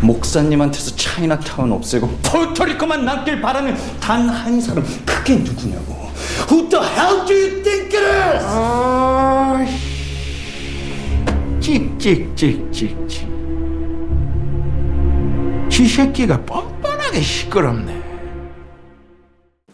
목사님한테서 차이나타운 없애고 포르토리코만 남길 바라는 단 한 사람, 그게 누구냐고. Who the hell do you think it is? 찍찍찍찍찍. 쥐새끼가 뻔뻔하게 시끄럽네.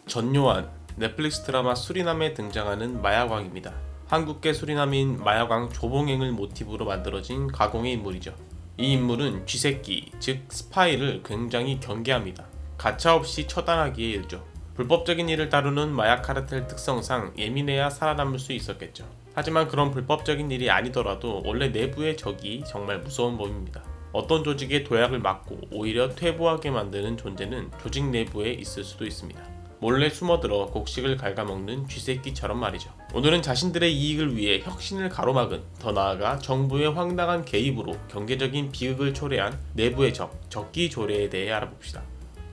전요한, 넷플릭스 드라마 수리남에 등장하는 마야광입니다. 한국계 수리남인 마야광 조봉행을 모티브로 만들어진 가공의 인물이죠. 이 인물은 쥐새끼, 즉 스파이를 굉장히 경계합니다. 가차없이 처단하기에 일죠. 불법적인 일을 다루는 마약 카르텔 특성상 예민해야 살아남을 수 있었겠죠. 하지만 그런 불법적인 일이 아니더라도 원래 내부의 적이 정말 무서운 법입니다. 어떤 조직의 도약을 막고 오히려 퇴보하게 만드는 존재는 조직 내부에 있을 수도 있습니다. 몰래 숨어들어 곡식을 갉아먹는 쥐새끼처럼 말이죠. 오늘은 자신들의 이익을 위해 혁신을 가로막은, 더 나아가 정부의 황당한 개입으로 경제적인 비극을 초래한 내부의 적, 적기 조례에 대해 알아봅시다.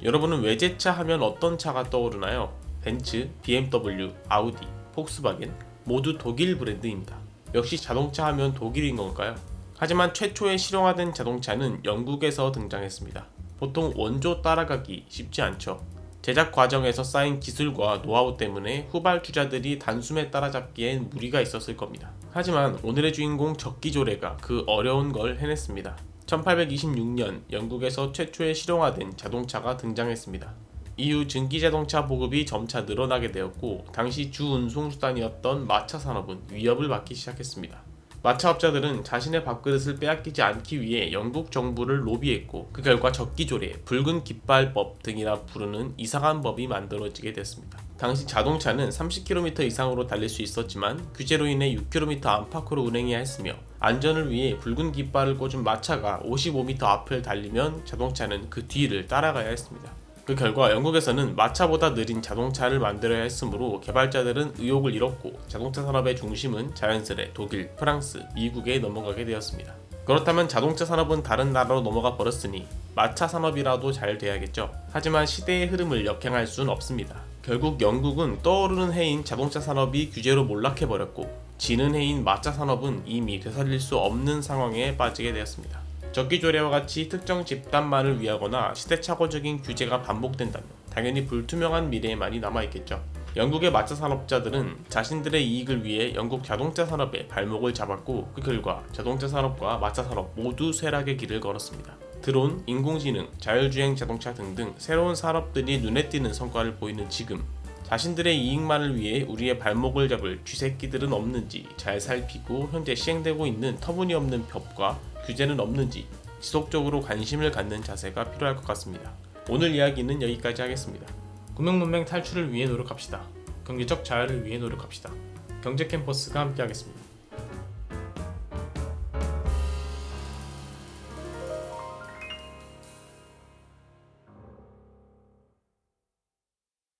여러분은 외제차 하면 어떤 차가 떠오르나요? 벤츠, BMW, 아우디, 폭스바겐 모두 독일 브랜드입니다. 역시 자동차 하면 독일인 건가요? 하지만 최초에 실용화된 자동차는 영국에서 등장했습니다. 보통 원조 따라가기 쉽지 않죠. 제작 과정에서 쌓인 기술과 노하우 때문에 후발주자들이 단숨에 따라잡기엔 무리가 있었을 겁니다. 하지만 오늘의 주인공 적기조례가 그 어려운 걸 해냈습니다. 1826년 영국에서 최초에 실용화된 자동차가 등장했습니다. 이후 증기자동차 보급이 점차 늘어나게 되었고, 당시 주 운송수단이었던 마차 산업은 위협을 받기 시작했습니다. 마차업자들은 자신의 밥그릇을 빼앗기지 않기 위해 영국 정부를 로비했고, 그 결과 적기조례, 붉은 깃발법 등이라 부르는 이상한 법이 만들어지게 됐습니다. 당시 자동차는 30km 이상으로 달릴 수 있었지만 규제로 인해 6km 안팎으로 운행해야 했으며, 안전을 위해 붉은 깃발을 꽂은 마차가 55m 앞을 달리면 자동차는 그 뒤를 따라가야 했습니다. 그 결과 영국에서는 마차보다 느린 자동차를 만들어야 했으므로 개발자들은 의욕을 잃었고, 자동차 산업의 중심은 자연스레 독일, 프랑스, 미국에 넘어가게 되었습니다. 그렇다면 자동차 산업은 다른 나라로 넘어가 버렸으니 마차 산업이라도 잘 돼야겠죠. 하지만 시대의 흐름을 역행할 순 없습니다. 결국 영국은 떠오르는 해인 자동차 산업이 규제로 몰락해버렸고, 지는 해인 마차 산업은 이미 되살릴 수 없는 상황에 빠지게 되었습니다. 적기조례와 같이 특정 집단만을 위하거나 시대착오적인 규제가 반복된다면 당연히 불투명한 미래에만이 남아있겠죠. 영국의 마차 산업자들은 자신들의 이익을 위해 영국 자동차 산업에 발목을 잡았고, 그 결과 자동차 산업과 마차 산업 모두 쇠락의 길을 걸었습니다. 드론, 인공지능, 자율주행 자동차 등등 새로운 산업들이 눈에 띄는 성과를 보이는 지금, 자신들의 이익만을 위해 우리의 발목을 잡을 쥐새끼들은 없는지 잘 살피고, 현재 시행되고 있는 터무니없는 법과 규제는 없는지 지속적으로 관심을 갖는 자세가 필요할 것 같습니다. 오늘 이야기는 여기까지 하겠습니다. 금융문맹 탈출을 위해 노력합시다. 경제적 자유를 위해 노력합시다. 경제캠퍼스가 함께하겠습니다.